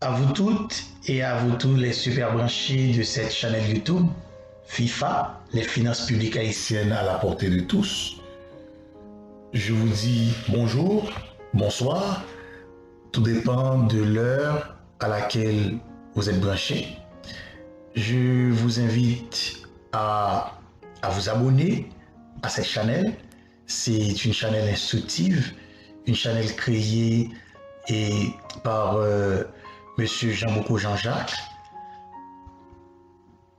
à vous toutes et à vous tous les super branchés de cette chaîne YouTube, FIFA, les finances publiques haïtiennes à la portée de tous. Je vous dis bonjour, bonsoir, tout dépend de l'heure à laquelle vous êtes branchés. Je vous invite à vous abonner à cette chaîne. C'est une chaîne instructive, une chaîne créée par Monsieur Jean-Boko Jean-Jacques.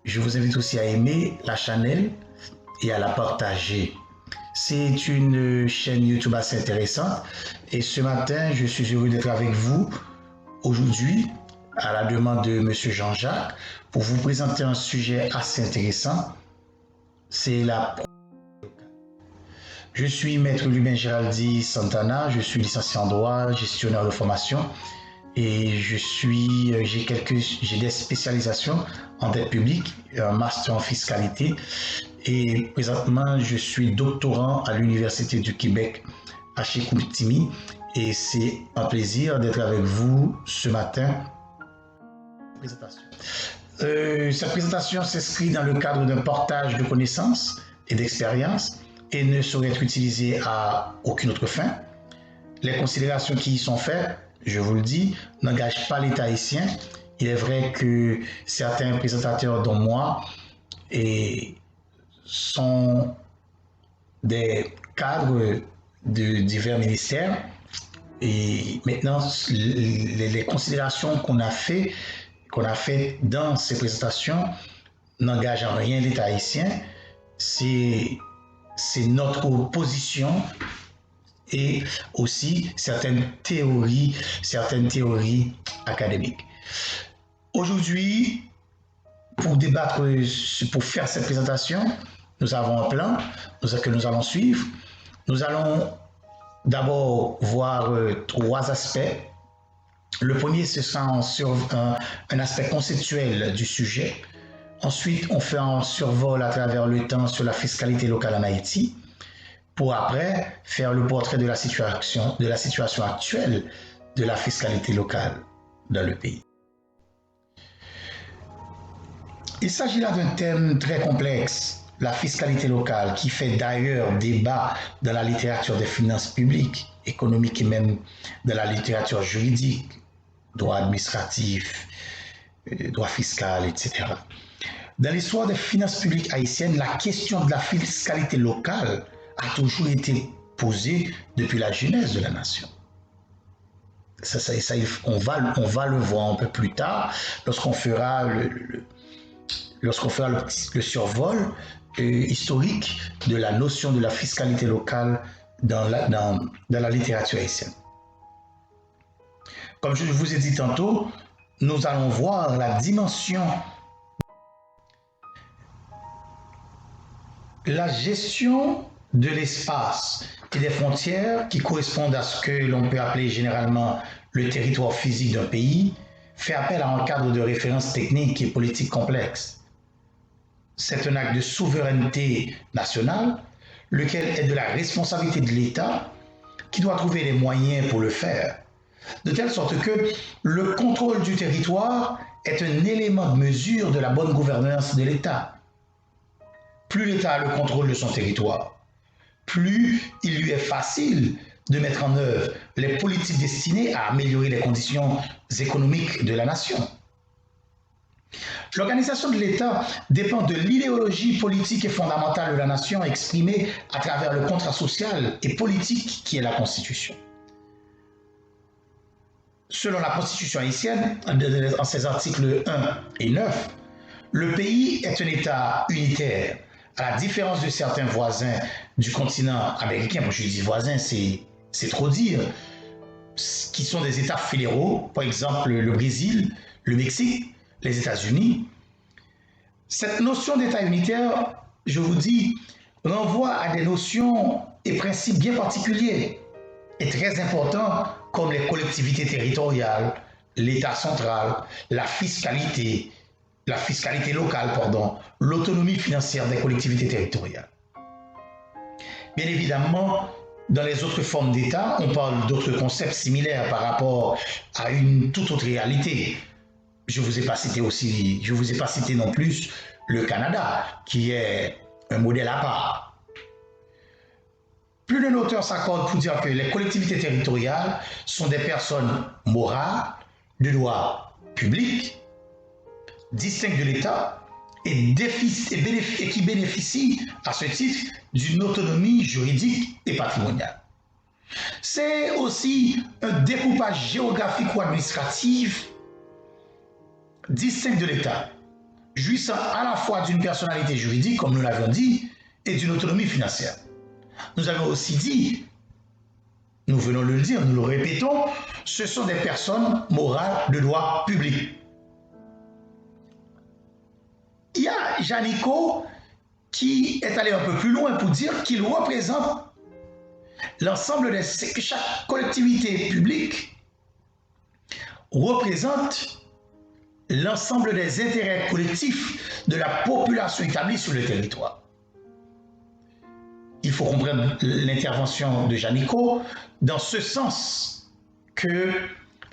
Je vous invite aussi à aimer la chaîne et à la partager. C'est une chaîne YouTube assez intéressante et ce matin, je suis heureux d'être avec vous aujourd'hui à la demande de Monsieur Jean-Jacques pour vous présenter un sujet assez intéressant. C'est la... Je suis Maître Lubin Géraldi Santana, je suis licencié en droit, gestionnaire de formation et j'ai des spécialisations en dette publique, un master en fiscalité et présentement je suis doctorant à l'Université du Québec à Chicoutimi et c'est un plaisir d'être avec vous ce matin. Cette présentation s'inscrit dans le cadre d'un partage de connaissances et d'expériences et ne saurait être utilisée à aucune autre fin. Les considérations qui y sont faites, je vous le dis, n'engagent pas l'État haïtien. Il est vrai que certains présentateurs, dont moi, sont des cadres de divers ministères. Et maintenant, les considérations qu'on a fait dans ces présentations n'engagent en rien l'État haïtien. C'est notre position et aussi certaines théories académiques. Aujourd'hui, pour débattre, pour faire cette présentation, nous avons un plan que nous allons suivre. Nous allons d'abord voir trois aspects. Le premier, ce sera un aspect conceptuel du sujet. Ensuite, on fait un survol à travers le temps sur la fiscalité locale en Haïti, pour après faire le portrait de la situation actuelle de la fiscalité locale dans le pays. Il s'agit là d'un thème très complexe, la fiscalité locale, qui fait d'ailleurs débat dans la littérature des finances publiques, économiques et même dans la littérature juridique, droit administratif, droit fiscal, etc. Dans l'histoire des finances publiques haïtiennes, la question de la fiscalité locale a toujours été posée depuis la genèse de la nation. On va le voir un peu plus tard lorsqu'on fera le survol historique de la notion de la fiscalité locale dans la littérature haïtienne. Comme je vous ai dit tantôt, nous allons voir la dimension, la gestion de l'espace et des frontières qui correspondent à ce que l'on peut appeler généralement le territoire physique d'un pays, fait appel à un cadre de référence technique et politique complexe. C'est un acte de souveraineté nationale, lequel est de la responsabilité de l'État, qui doit trouver les moyens pour le faire, de telle sorte que le contrôle du territoire est un élément de mesure de la bonne gouvernance de l'État. Plus l'État a le contrôle de son territoire, plus il lui est facile de mettre en œuvre les politiques destinées à améliorer les conditions économiques de la nation. L'organisation de l'État dépend de l'idéologie politique et fondamentale de la nation exprimée à travers le contrat social et politique qui est la Constitution. Selon la Constitution haïtienne, en ses articles 1 et 9, le pays est un État unitaire, à la différence de certains voisins du continent américain. Moi, je dis voisins, c'est trop dire, qui sont des États fédéraux, par exemple le Brésil, le Mexique, les États-Unis. Cette notion d'État unitaire, je vous dis, renvoie à des notions et principes bien particuliers et très importants comme les collectivités territoriales, l'État central, la fiscalité locale, l'autonomie financière des collectivités territoriales. Bien évidemment, Dans les autres formes d'État, on parle d'autres concepts similaires par rapport à une toute autre réalité. Je ne vous ai pas cité aussi, je vous ai pas cité non plus le Canada, qui est un modèle à part. Plus d'un auteur s'accorde pour dire que les collectivités territoriales sont des personnes morales, de droit public, distinctes de l'État et qui bénéficient à ce titre d'une autonomie juridique et patrimoniale. C'est aussi un découpage géographique ou administratif distinct de l'État, jouissant à la fois d'une personnalité juridique, comme nous l'avions dit, et d'une autonomie financière. Nous avons aussi dit, nous venons de le dire, nous le répétons, ce sont des personnes morales de droit public. Il y a Janico qui est allé un peu plus loin pour dire qu'il représente l'ensemble que chaque collectivité publique représente l'ensemble des intérêts collectifs de la population établie sur le territoire. Il faut comprendre l'intervention de Janico dans ce sens que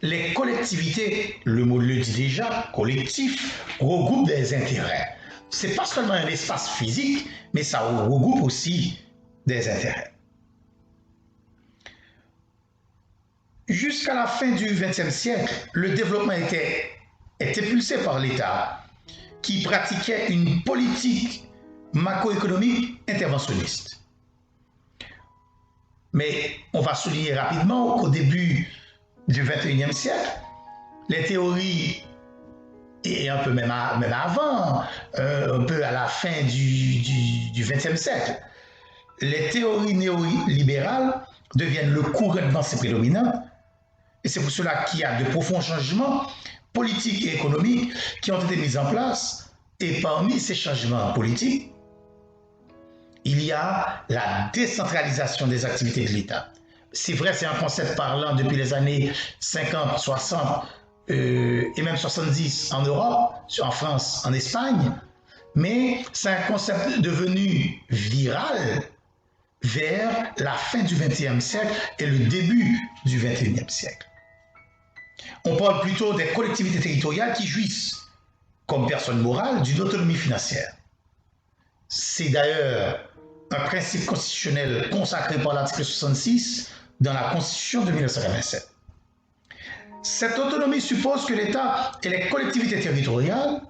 les collectivités, le mot le dit déjà, collectif, regroupent des intérêts. Ce n'est pas seulement un espace physique, mais ça regroupe aussi des intérêts. Jusqu'à la fin du XXe siècle, le développement était impulsé par l'État qui pratiquait une politique macroéconomique interventionniste. Mais on va souligner rapidement qu'au début du XXIe siècle, les théories, et un peu même avant, un peu à la fin du XXe siècle, les théories néolibérales deviennent le courant de pensée prédominant, et c'est pour cela qu'il y a de profonds changements politiques et économiques qui ont été mis en place, et parmi ces changements politiques, il y a la décentralisation des activités de l'État. C'est vrai, c'est un concept parlant depuis les années 50, 60 et même 70 en Europe, en France, en Espagne, mais c'est un concept devenu viral vers la fin du XXe siècle et le début du XXIe siècle. On parle plutôt des collectivités territoriales qui jouissent, comme personnes morales, d'une autonomie financière. C'est d'ailleurs un principe constitutionnel consacré par l'article 66 dans la Constitution de 1987. Cette autonomie suppose que l'État et les collectivités territoriales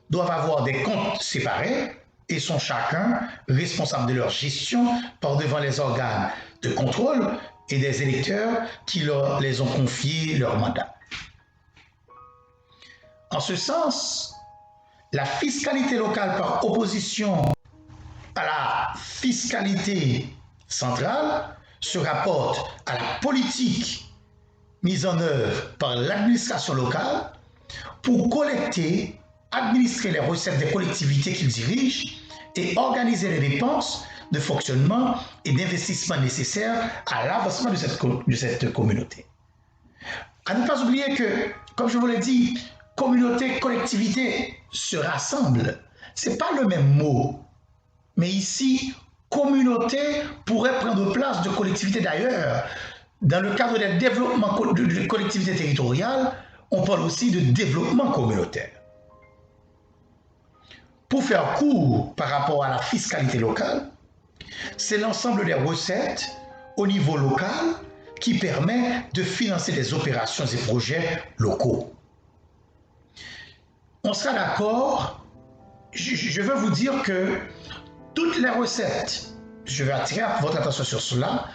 doivent avoir des comptes séparés et sont chacun responsables de leur gestion par devant les organes de contrôle et des électeurs qui les ont confié leur mandat. En ce sens, la fiscalité locale par opposition à la fiscalité centrale se rapporte à la politique mise en œuvre par l'administration locale pour collecter, administrer les recettes des collectivités qu'ils dirigent et organiser les dépenses de fonctionnement et d'investissement nécessaires à l'avancement de cette communauté. À ne pas oublier que, comme je vous l'ai dit, communauté, collectivité se rassemblent. Ce n'est pas le même mot. Mais ici, communauté pourrait prendre place de collectivité d'ailleurs. Dans le cadre des développements de collectivités territoriales, on parle aussi de développement communautaire. Pour faire court par rapport à la fiscalité locale, c'est l'ensemble des recettes au niveau local qui permet de financer des opérations et projets locaux. On sera d'accord, je veux vous dire que toutes les recettes, je vais attirer votre attention sur cela,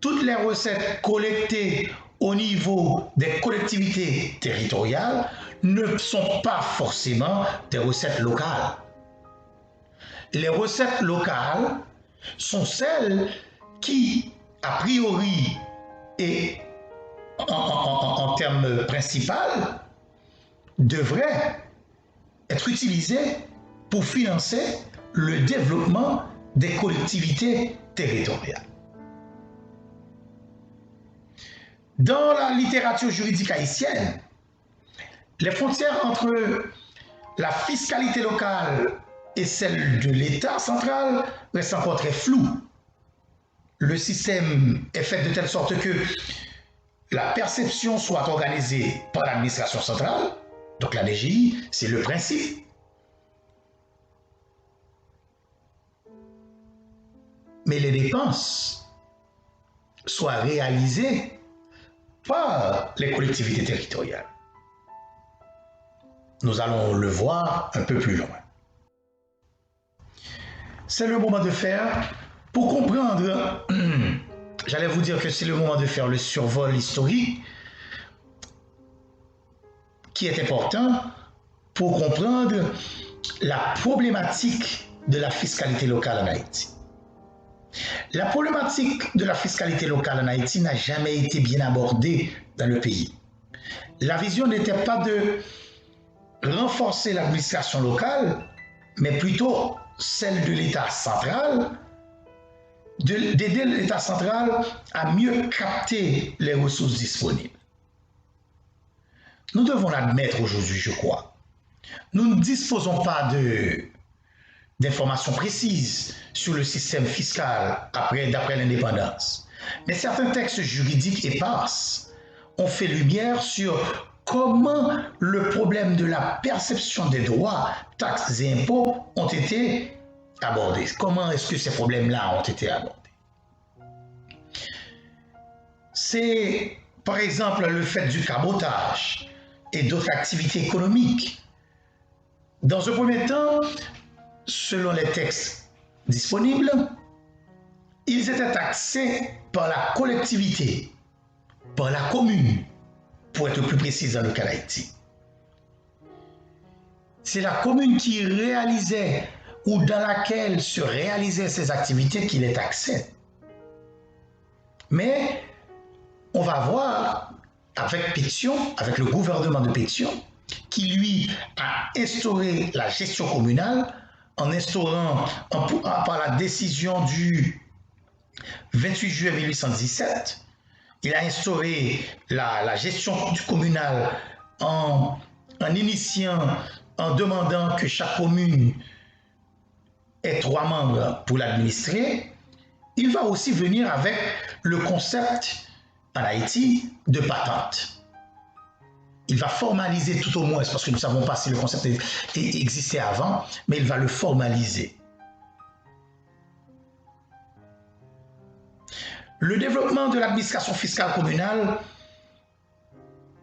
toutes les recettes collectées au niveau des collectivités territoriales ne sont pas forcément des recettes locales. Les recettes locales sont celles qui, a priori et en termes principaux, devraient être utilisées pour financer le développement des collectivités territoriales. Dans la littérature juridique haïtienne, les frontières entre la fiscalité locale et celle de l'État central restent encore très floues. le système est fait de telle sorte que la perception soit organisée par l'administration centrale, donc la DGI, c'est le principe. Mais les dépenses soient réalisées par les collectivités territoriales. Nous allons le voir un peu plus loin. C'est le moment de faire, pour comprendre, j'allais vous dire que c'est le moment de faire le survol historique qui est important pour comprendre la problématique de la fiscalité locale en Haïti. La problématique de la fiscalité locale en Haïti n'a jamais été bien abordée dans le pays. La vision n'était pas de renforcer l'administration locale, mais plutôt celle de l'État central, d'aider l'État central à mieux capter les ressources disponibles. Nous devons l'admettre aujourd'hui, je crois. Nous ne disposons pas d'informations précises sur le système fiscal d'après l'indépendance. Mais certains textes juridiques épars ont fait lumière sur comment le problème de la perception des droits, taxes et impôts ont été abordés. Comment est-ce que ces problèmes-là ont été abordés? C'est, par exemple, le fait du cabotage et d'autres activités économiques. Dans un premier temps, selon les textes disponibles, ils étaient taxés par la collectivité, par la commune, pour être plus précis dans le cas d'Haïti. C'est la commune qui réalisait ou dans laquelle se réalisaient ces activités qui les taxait. Mais on va voir avec Pétion, avec le gouvernement de Pétion, qui lui a instauré la gestion communale en instaurant, par la décision du 28 juillet 1817, il a instauré la gestion communale en initiant, en demandant que chaque commune ait 3 membres pour l'administrer. Il va aussi venir avec le concept en Haïti de patente. Il va formaliser tout au moins, parce que nous ne savons pas si le concept existait avant, mais il va le formaliser. Le développement de l'administration fiscale communale,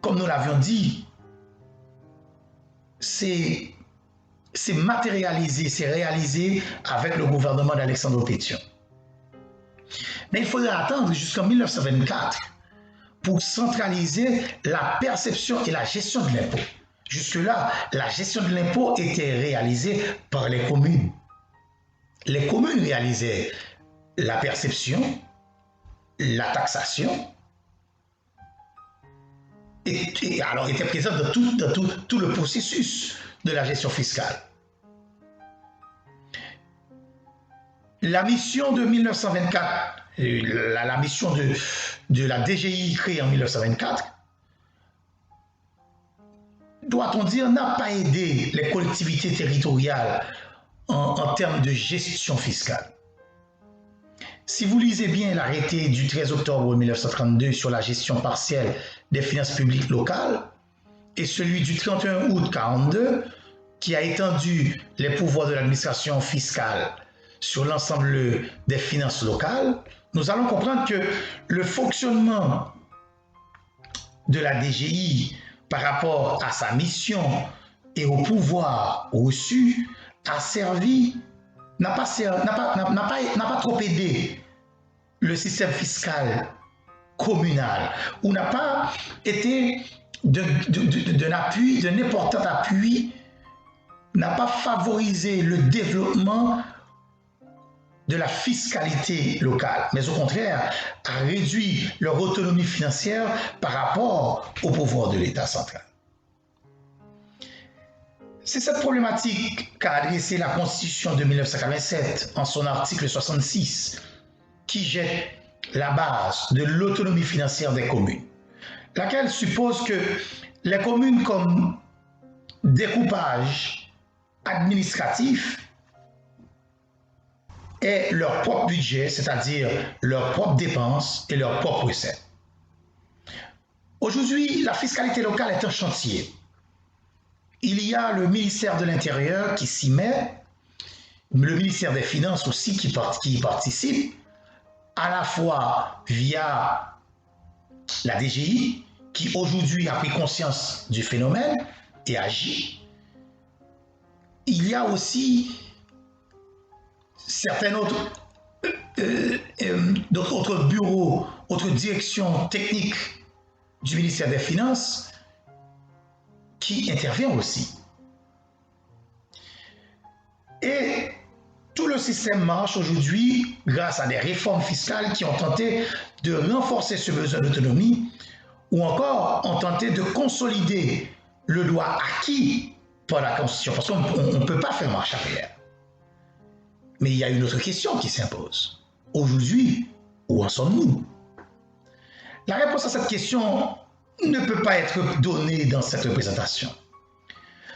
comme nous l'avions dit, c'est matérialisé, c'est réalisé avec le gouvernement d'Alexandre Pétion. Mais il faudra attendre jusqu'en 1924 pour centraliser la perception et la gestion de l'impôt. Jusque-là, la gestion de l'impôt était réalisée par les communes. Les communes réalisaient la perception, la taxation, et alors était présente dans tout le processus de la gestion fiscale. La mission de 1924, la mission de la DGI créée en 1924, doit-on dire, n'a pas aidé les collectivités territoriales en termes de gestion fiscale. Si vous lisez bien l'arrêté du 13 octobre 1932 sur la gestion partielle des finances publiques locales et celui du 31 août 1942 qui a étendu les pouvoirs de l'administration fiscale sur l'ensemble des finances locales, nous allons comprendre que le fonctionnement de la DGI par rapport à sa mission et au pouvoir reçu a servi, n'a pas trop aidé le système fiscal communal, ou n'a pas été d'un important appui, n'a pas favorisé le développement de la fiscalité locale, mais au contraire a réduit leur autonomie financière par rapport au pouvoir de l'État central. C'est cette problématique qu'a adressée la Constitution de 1987 en son article 66 qui jette la base de l'autonomie financière des communes, laquelle suppose que les communes comme découpage administratif aient leur propre budget, c'est-à-dire leurs propres dépenses et leurs propres recettes. Aujourd'hui, la fiscalité locale est un chantier. Il y a le ministère de l'Intérieur qui s'y met, le ministère des Finances aussi qui y participe, à la fois via la DGI, qui aujourd'hui a pris conscience du phénomène et agit. Il y a aussi certains autres bureaux, autres directions techniques du ministère des Finances qui interviennent aussi. Et tout le système marche aujourd'hui grâce à des réformes fiscales qui ont tenté de renforcer ce besoin d'autonomie ou encore ont tenté de consolider le droit acquis par la Constitution, parce qu'on ne peut pas faire marche arrière. Mais il y a une autre question qui s'impose. Aujourd'hui, où en sommes-nous? La réponse à cette question ne peut pas être donnée dans cette représentation.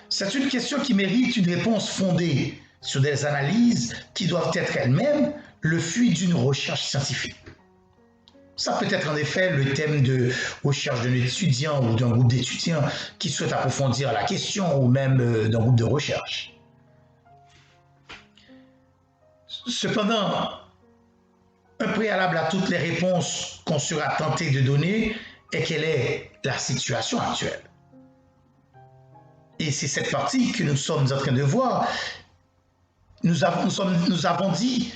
C'est une question qui mérite une réponse fondée sur des analyses qui doivent être elles-mêmes le fruit d'une recherche scientifique. Ça peut être en effet le thème de recherche d'un étudiant ou d'un groupe d'étudiants qui souhaitent approfondir la question ou même d'un groupe de recherche. Cependant, un préalable à toutes les réponses qu'on sera tenté de donner est quelle est la situation actuelle. Et c'est cette partie que nous sommes en train de voir. Nous avons dit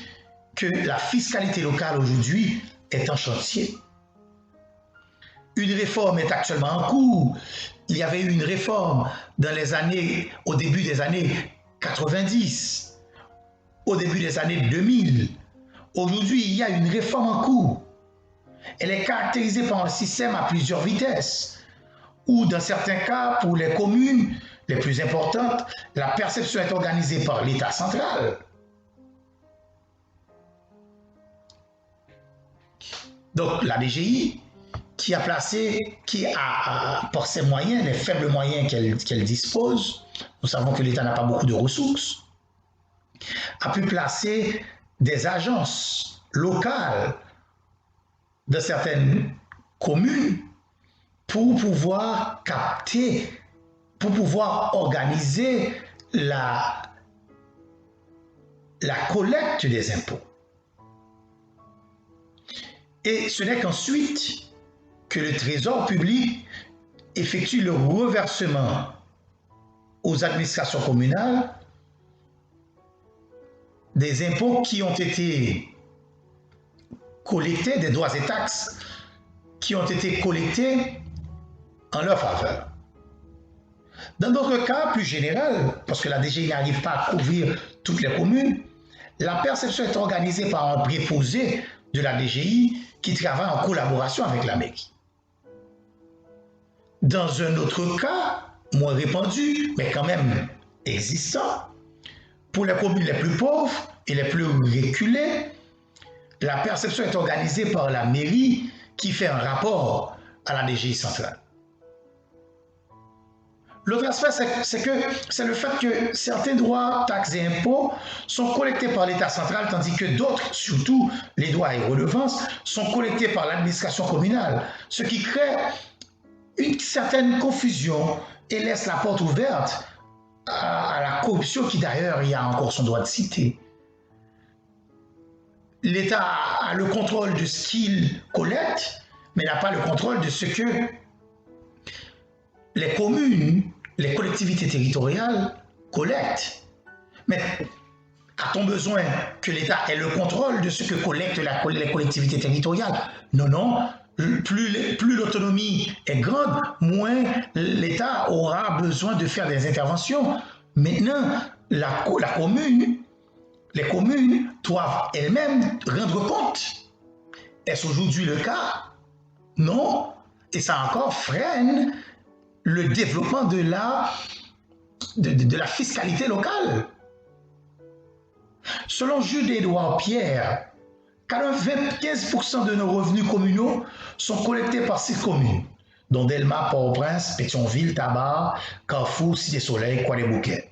que la fiscalité locale aujourd'hui est en chantier. Une réforme est actuellement en cours. Il y avait eu une réforme au début des années 90, au début des années 2000. Aujourd'hui, il y a une réforme en cours. Elle est caractérisée par un système à plusieurs vitesses, où dans certains cas, pour les communes les plus importantes, la perception est organisée par l'État central. Donc la DGI, qui a par ses moyens, les faibles moyens qu'elle dispose, nous savons que l'État n'a pas beaucoup de ressources, a pu placer des agences locales de certaines communes pour pouvoir capter, pour pouvoir organiser la collecte des impôts. Et ce n'est qu'ensuite que le Trésor public effectue le reversement aux administrations communales des impôts qui ont été collectés, des droits et taxes qui ont été collectés en leur faveur. Dans d'autres cas plus généraux, parce que la DGI n'arrive pas à couvrir toutes les communes, la perception est organisée par un préposé de la DGI qui travaille en collaboration avec la mairie. Dans un autre cas, moins répandu, mais quand même existant, pour les communes les plus pauvres et les plus reculées, la perception est organisée par la mairie qui fait un rapport à la DGI centrale. L'autre aspect, c'est le fait que certains droits, taxes et impôts sont collectés par l'État central, tandis que d'autres, surtout les droits et redevances, sont collectés par l'administration communale, ce qui crée une certaine confusion et laisse la porte ouverte à la corruption qui d'ailleurs y a encore son droit de citer. L'État a le contrôle de ce qu'il collecte, mais n'a pas le contrôle de ce que les communes, les collectivités territoriales collectent. Mais a-t-on besoin que l'État ait le contrôle de ce que collectent les collectivités territoriales? Non, non. Plus l'autonomie est grande, moins l'État aura besoin de faire des interventions. Maintenant, les communes doivent elles-mêmes rendre compte. Est-ce aujourd'hui le cas? Non. Et ça encore freine le développement de la fiscalité locale. Selon Jules-Édouard Pierre, 95% de nos revenus communaux sont collectés par 6 communes, dont Delma, Port-au-Prince, Pétionville, Tabar, Carrefour, Cité-Soleil, Croix-des-Bouquets.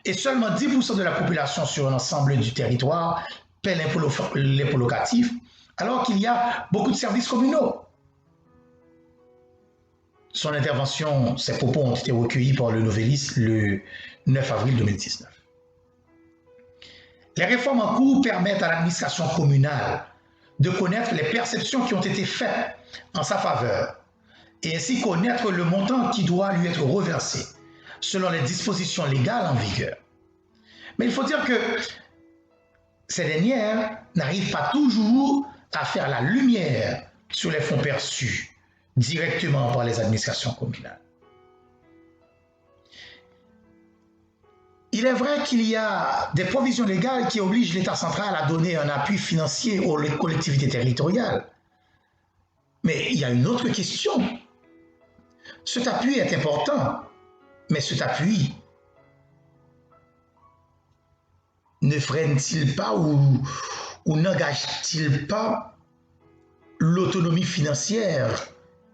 Et seulement 10% de la population sur l'ensemble du territoire paie l'impôt locatif, alors qu'il y a beaucoup de services communaux. Son intervention, ses propos ont été recueillis par le Nouvelliste le 9 avril 2019. Les réformes en cours permettent à l'administration communale de connaître les perceptions qui ont été faites en sa faveur et ainsi connaître le montant qui doit lui être reversé selon les dispositions légales en vigueur. Mais il faut dire que ces dernières n'arrivent pas toujours à faire la lumière sur les fonds perçus directement par les administrations communales. Il est vrai qu'il y a des provisions légales qui obligent l'État central à donner un appui financier aux collectivités territoriales. Mais il y a une autre question. Cet appui est important, mais cet appui ne freine-t-il pas ou n'engage-t-il pas l'autonomie financière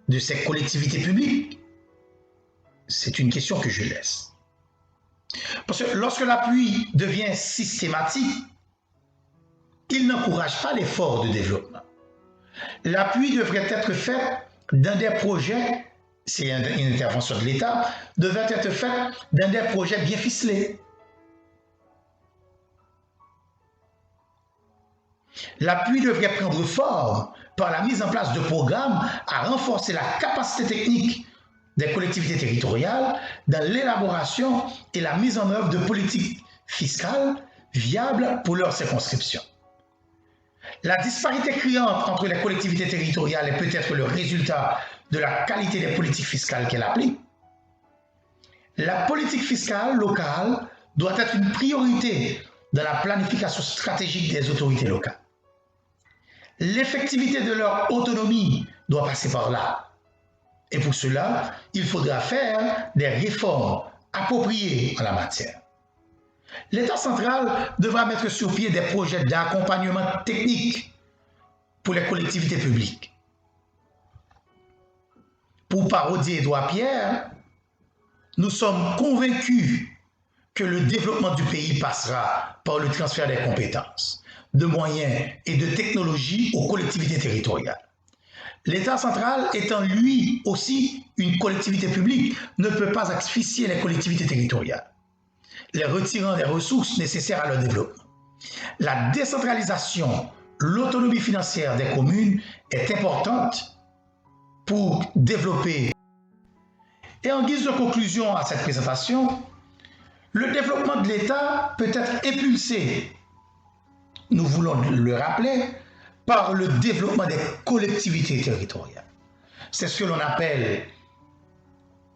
de ces collectivités publiques? C'est une question que je laisse. Parce que lorsque l'appui devient systématique, il n'encourage pas l'effort de développement. L'appui devrait être fait dans des projets, c'est une intervention de l'État, devrait être fait dans des projets bien ficelés. L'appui devrait prendre forme par la mise en place de programmes à renforcer la capacité technique des collectivités territoriales dans l'élaboration et la mise en œuvre de politiques fiscales viables pour leur circonscription. La disparité criante entre les collectivités territoriales est peut-être le résultat de la qualité des politiques fiscales qu'elles appliquent. La politique fiscale locale doit être une priorité dans la planification stratégique des autorités locales. L'effectivité de leur autonomie doit passer par là. Et pour cela, il faudra faire des réformes appropriées en la matière. L'État central devra mettre sur pied des projets d'accompagnement technique pour les collectivités publiques. Pour parodier Édouard Pierre, nous sommes convaincus que le développement du pays passera par le transfert des compétences, de moyens et de technologies aux collectivités territoriales. L'État central étant lui aussi une collectivité publique, ne peut pas asphyxier les collectivités territoriales, les retirant des ressources nécessaires à leur développement. La décentralisation, l'autonomie financière des communes est importante pour développer. Et en guise de conclusion à cette présentation, le développement de l'État peut être impulsé, nous voulons le rappeler, par le développement des collectivités territoriales. C'est ce que l'on appelle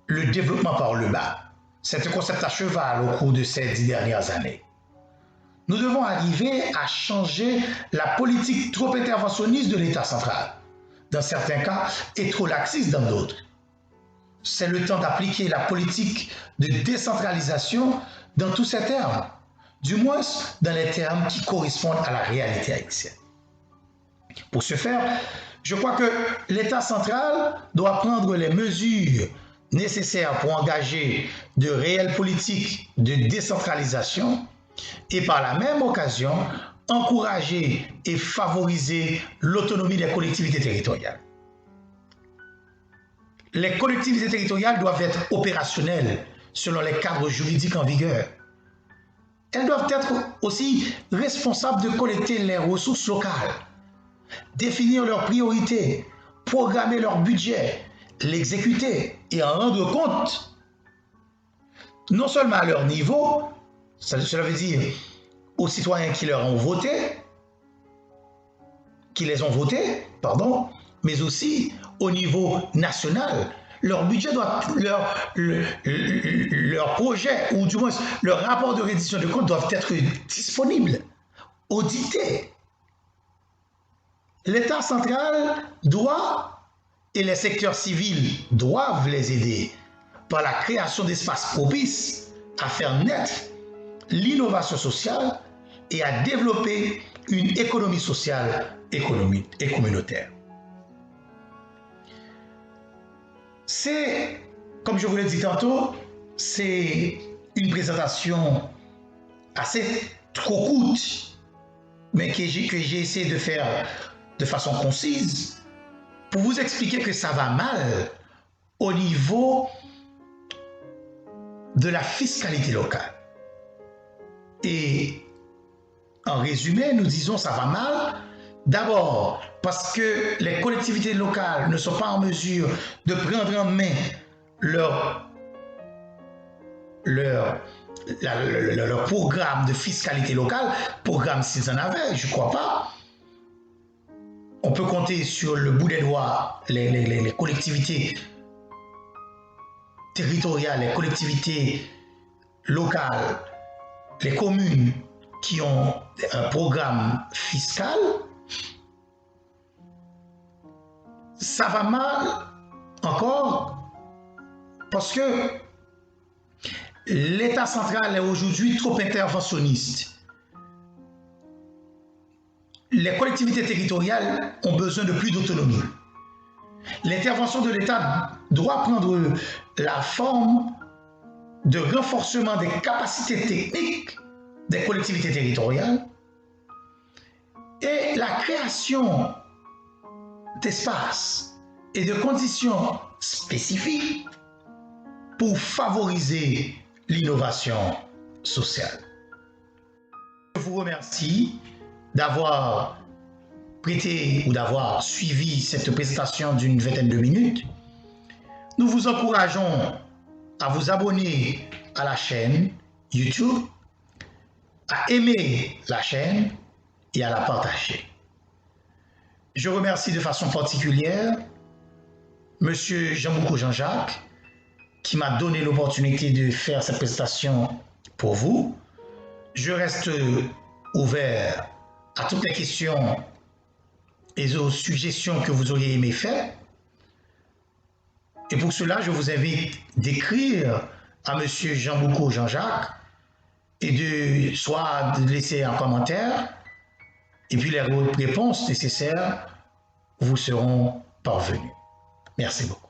le développement par le bas. C'est un concept à cheval au cours de ces 10 dernières années. Nous devons arriver à changer la politique trop interventionniste de l'État central, dans certains cas, et trop laxiste dans d'autres. C'est le temps d'appliquer la politique de décentralisation dans tous ces termes, du moins dans les termes qui correspondent à la réalité haïtienne. Pour ce faire, je crois que l'État central doit prendre les mesures nécessaires pour engager de réelles politiques de décentralisation et par la même occasion, encourager et favoriser l'autonomie des collectivités territoriales. Les collectivités territoriales doivent être opérationnelles selon les cadres juridiques en vigueur. Elles doivent être aussi responsables de collecter les ressources locales, définir leurs priorités, programmer leur budget, l'exécuter et en rendre compte, non seulement à leur niveau, cela veut dire aux citoyens qui les ont votés, mais aussi au niveau national. Leur budget doit, leur projet, ou du moins leur rapport de reddition de comptes doivent être disponibles, audités. L'État central doit, et les secteurs civils doivent les aider par la création d'espaces propices à faire naître l'innovation sociale et à développer une économie sociale et communautaire. C'est, comme je vous l'ai dit tantôt, c'est une présentation assez trop courte mais que j'ai essayé de faire de façon concise pour vous expliquer que ça va mal au niveau de la fiscalité locale. Et en résumé, nous disons ça va mal, d'abord parce que les collectivités locales ne sont pas en mesure de prendre en main leur programme de fiscalité locale, programme s'ils en avaient, je ne crois pas. On peut compter sur le bout des doigts les collectivités territoriales, les collectivités locales, les communes qui ont un programme fiscal. Ça va mal encore parce que l'État central est aujourd'hui trop interventionniste. Les collectivités territoriales ont besoin de plus d'autonomie. L'intervention de l'État doit prendre la forme de renforcement des capacités techniques des collectivités territoriales et la création d'espaces et de conditions spécifiques pour favoriser l'innovation sociale. Je vous remercie d'avoir prêté ou d'avoir suivi cette présentation d'une vingtaine de minutes. Nous vous encourageons à vous abonner à la chaîne YouTube, à aimer la chaîne et à la partager. Je remercie de façon particulière M. Jean-Boucou Jean-Jacques qui m'a donné l'opportunité de faire cette présentation pour vous. Je reste ouvert à toutes les questions et aux suggestions que vous auriez aimé faire. Et pour cela, je vous invite d'écrire à M. Jean-Boucou Jean-Jacques et soit de laisser un commentaire et puis les réponses nécessaires vous seront parvenues. Merci beaucoup.